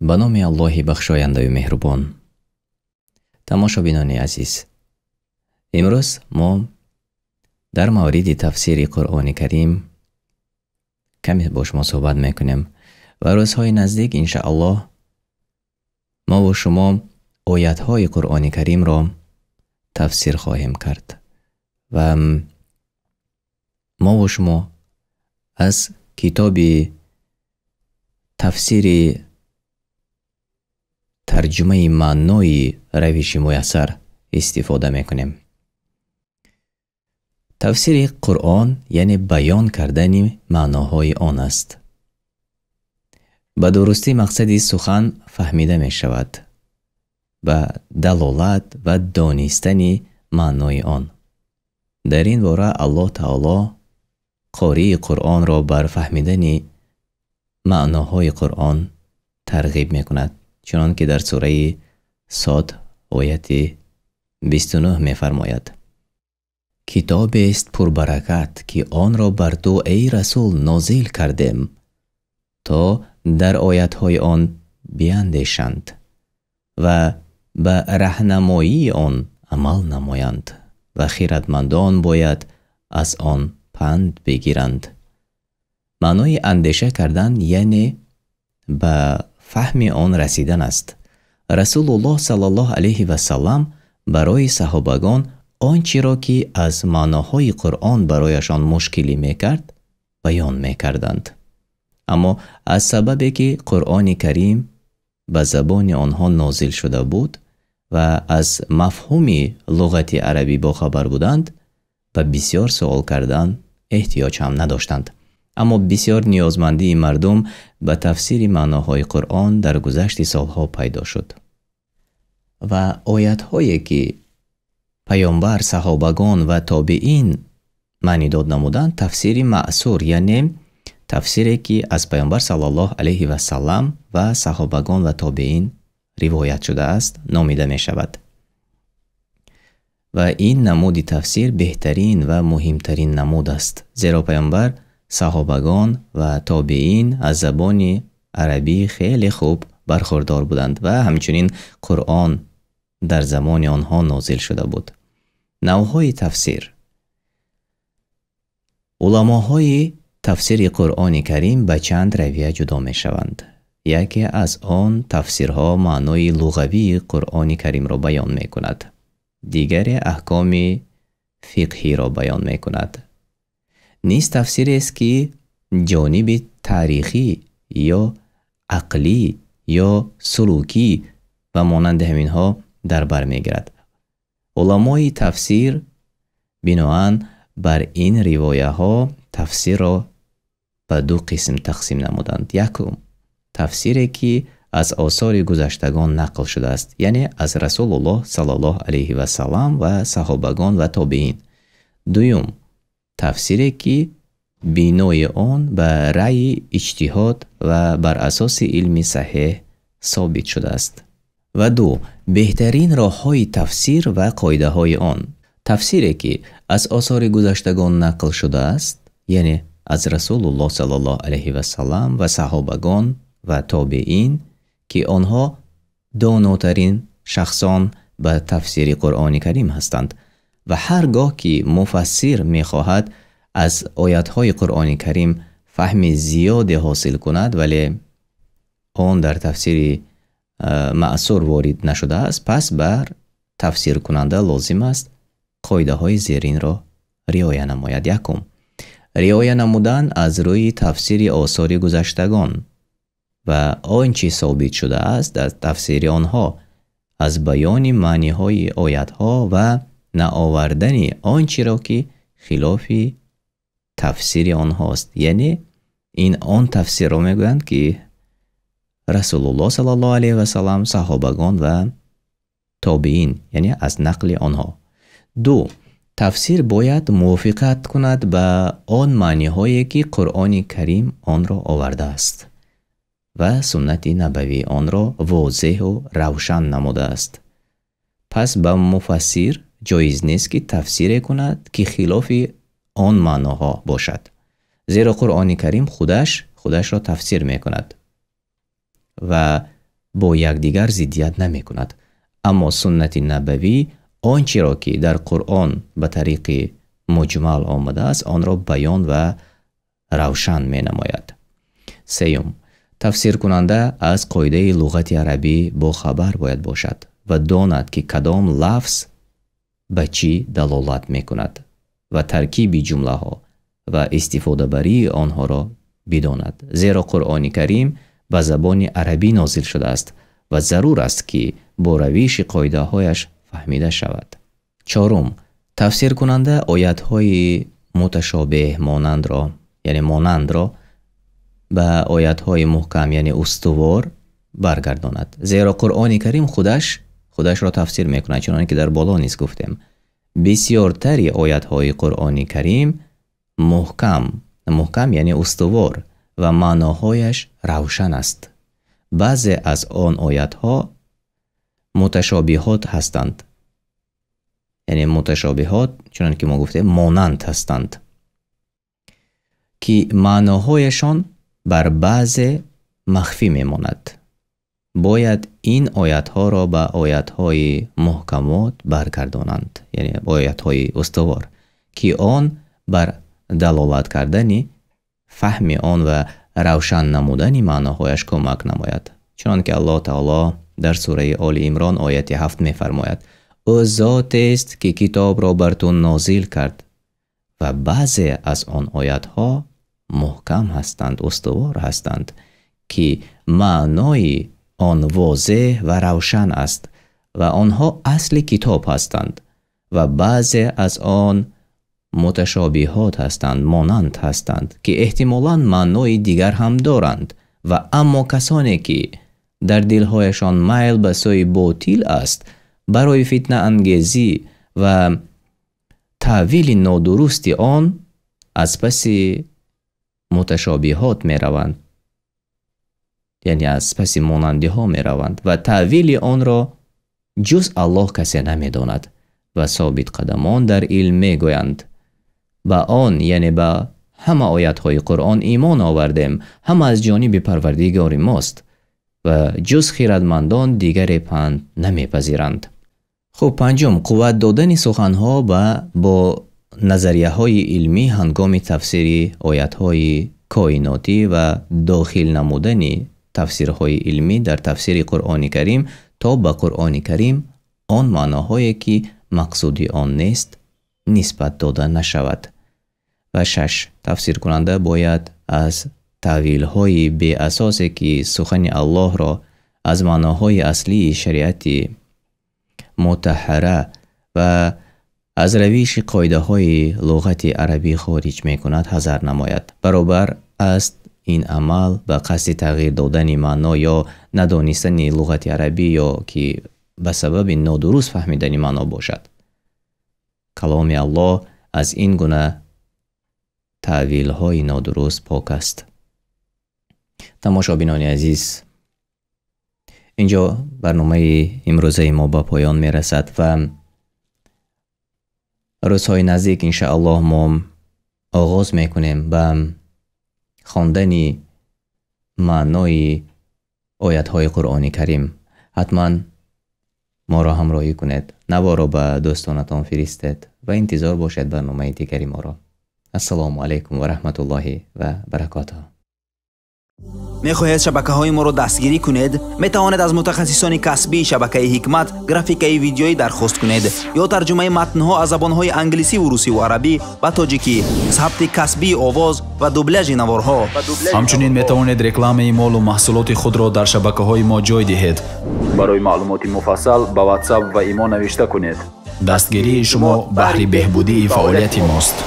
به نام الله بخشاینده و مهربان. تماشابینان عزیز، امروز ما در مورد تفسیر قرآن کریم کمی با شما صحبت میکنیم و روزهای نزدیک انشاءالله ما و شما آیات های قرآن کریم را تفسیر خواهیم کرد و ما و شما از کتاب تفسیر ترجمه معنای روش میسر استفاده میکنیم. تفسیر قرآن یعنی بیان کردن معناهای آن است. به درستی مقصد سخن فهمیده می شود و دلالت و دانستن معنای آن. در این باره الله تعالی قاری قرآن را بر فهمیدن معناهای قرآن ترغیب می کند، چنان که در سوره صاد آیت 29 می فرماید: کتاب است پربرکت که آن را بر تو ای رسول نازل کردیم تا در آیاتهای آن بیندیشند و به راهنمایی آن عمل نمایند و خردمندان باید از آن پند بگیرند. معنای اندیشه کردن یعنی به فهم آن رسیدن است. رسول الله صلی الله علیه و سلم برای صحابگان آنچه را که از معناهای قرآن برایشان مشکلی میکرد بیان میکردند، اما از سببی که قرآن کریم به زبان آنها نازل شده بود و از مفهوم لغت عربی باخبر بودند و بسیار سوال کردن احتیاج هم نداشتند. اما بسیار نیازمندی مردم به تفسیر معناهای قرآن در گذشت سالها پیدا شد و آیات‌هایی که پیامبر، صحابگان و تابعین معنی داد نمودند تفسیر معصور یعنی تفسیری که از پیامبر صلی الله علیه و سلم و صحابگان و تابعین روایت شده است نامیده می شود. و این نمود تفسیر بهترین و مهمترین نمود است، زیرا پیامبر، صحابگان و تابعین از زبان عربی خیلی خوب برخوردار بودند و همچنین قرآن در زمان آنها نازل شده بود. نوعهای تفسیر. علماهای تفسیر قرآن کریم به چند رویه جدا می شوند. یکی از آن تفسیرها معنای لغوی قرآن کریم را بیان می کند. دیگر احکام فقهی را بیان می کند. نیز تفسیری است که جانب تاریخی یا عقلی یا سلوکی و مانند همینها در بر می گیرد. علمای تفسیر بناهن بر این روایه ها تفسیر را به دو قسم تقسیم نمودند. یکم تفسیری که از آثار گذشتگان نقل شده است، یعنی از رسول الله صلی الله علیه و سلم و صحابگان و تابعین. دوم تفسیری که بنای آن به رأی اجتهاد و بر اساس علم صحیح ثابت شده است. و دو بهترین راه‌های تفسیر و قاعده های آن. تفسیری که از آثار گذشتگان نقل شده است، یعنی از رسول الله صلی الله علیه و سلم و صحابگان و تابعین که آنها داناترین شخصان به تفسیر قرآن کریم هستند و هرگاه که مفسر می‌خواهد از آیات‌های قرآن کریم فهم زیاد حاصل کند ولی آن در تفسیر معصور وارد نشده است، پس بر تفسیر کننده لازم است قاعده های زیرین را رعایت نماید. یکم رعایت نمودن از روی تفسیر آثار گذشتگان و آنچه ثابت شده است در تفسیر آنها از بیان معنی های آیات ها و نآوردن آنچه را که خلاف تفسیر آنهاست. یعنی این آن تفسیر را میگویند که رسول الله صلی الله علیه و سلم، صحابگان و تابعین، یعنی از نقل آنها. دو تفسیر باید موافقت کند به آن معنی هایی که قرآن کریم آن را آورده است و سنت نبوی آن را واضح و روشن نموده است. پس به مفسر جایز نیست که تفسیر کند که خلاف آن معناها باشد، زیرا قرآن کریم خودش را تفسیر می کند و با یکدیگر ضدیت نمی کند. اما سنت نبوی آنچه را که در قرآن به طریق مجمل آمده است آن را بیان و روشن می نماید. سیوم، تفسیر کننده از قاعده لغت عربی با خبر باید باشد و داند که کدام لفظ به چی دلالت می کند و ترکیب جمله ها و استفاده بری آنها را بداند. زیرا قرآن کریم به زبان عربی نازل شده است و ضرور است که با روش قاعده هایش فهمیده شود. چهارم، تفسیر کننده آیات های متشابه مانند را به آیات های محکم یعنی استوار برگرداند. زیرا قرآن کریم خودش را تفسیر میکند، چنانکه که در بالا نیز گفتیم. بسیارتری آیات های قرآن کریم محکم یعنی استوار و معناهایش روشن است. بعضی از آن آیات ها متشابهات هستند، یعنی متشابهات چنانکه که ما گفتیم مانند هستند که معناهایشان بر بعض مخفی میماند. باید این آیات ها را به آیات های محکمات برگردانند، یعنی آیات های استوار که آن بر دلالت کردن فهم آن و روشن نمودن معناهایش کمک نماید. چنانکه الله تعالی در سوره آل عمران آیت 7 میفرماید: او ذات است که کتاب را بر تو نازل کرد و بعضی از آن آیات ها محکم هستند، استوار هستند که معنای آن واضح و روشن است و آنها اصل کتاب هستند و بعضی از آن متشابهات هستند، مانند هستند که احتمالاً معنای دیگر هم دارند و اما کسانی که در دلهایشان میل به سوی باطل است برای فتنه انگیزی و تأویل نادرست آن از پس متشابهات می روند، یعنی از پس مانندی ها می روند و تأویل آن را جز الله کسی نمی داند و ثابت قدمان در علم می گویند با آن، یعنی با همه آیات های قرآن ایمان آوردیم، همه از جانب پروردگار ماست و جز خیرتمندان دیگر پند نمی پذیرند. خب پنجم، قوت دادن سخنها با نظریه های علمی هنگام تفسیر آیات های کائناتی و داخل نمودن تفسیرهای علمی در تفسیر قرآن کریم تا به قرآن کریم آن معناهایی که مقصودی آن نیست نسبت داده نشود. و 6، تفسیر کننده باید از تأویل های بی اساسی که سخن الله را از معناهای اصلی شریعت مطهره و از روش قاعده های لغت عربی خارج می کند حذر نماید. برابر است این عمل به قصد تغییر دادن معنا یا ندانستن لغت عربی یا که به سبب نادرست فهمیدن معنا باشد. کلام الله از این گونه تأویل های نادرست پاک است. تماشابینان عزیز، اینجا برنامه امروزه ما به پایان می رسد و روزهای نزدیک انشاءالله ما آغاز می کنیم به خواندن معنای آیات های قرآن کریم. حتما ما را همراهی کنید، نوا را به دوستانتان فرستید و انتظار باشد برنامه دیگری ما را. السلام علیکم و رحمت الله و برکاته. می‌خواهید شبکه‌های ما را دستگیری کنید؟ می‌توانید از متخصصان کسبی شبکه حکمت گرافیکای ویدیویی درخواست کنید یا ترجمه متن‌ها از زبان‌های انگلیسی و روسی و عربی به تاجیکی، ثبت کسبی آواز و دوبلاژ نوارها. همچنین می‌توانید رکلام ایمیل و محصولات خود را در شبکه‌های ما جای دهید. برای معلومات مفصل به واتساپ و ایما نوشته کنید. دستگیری شما بهره بهبودی فعالیت ماست.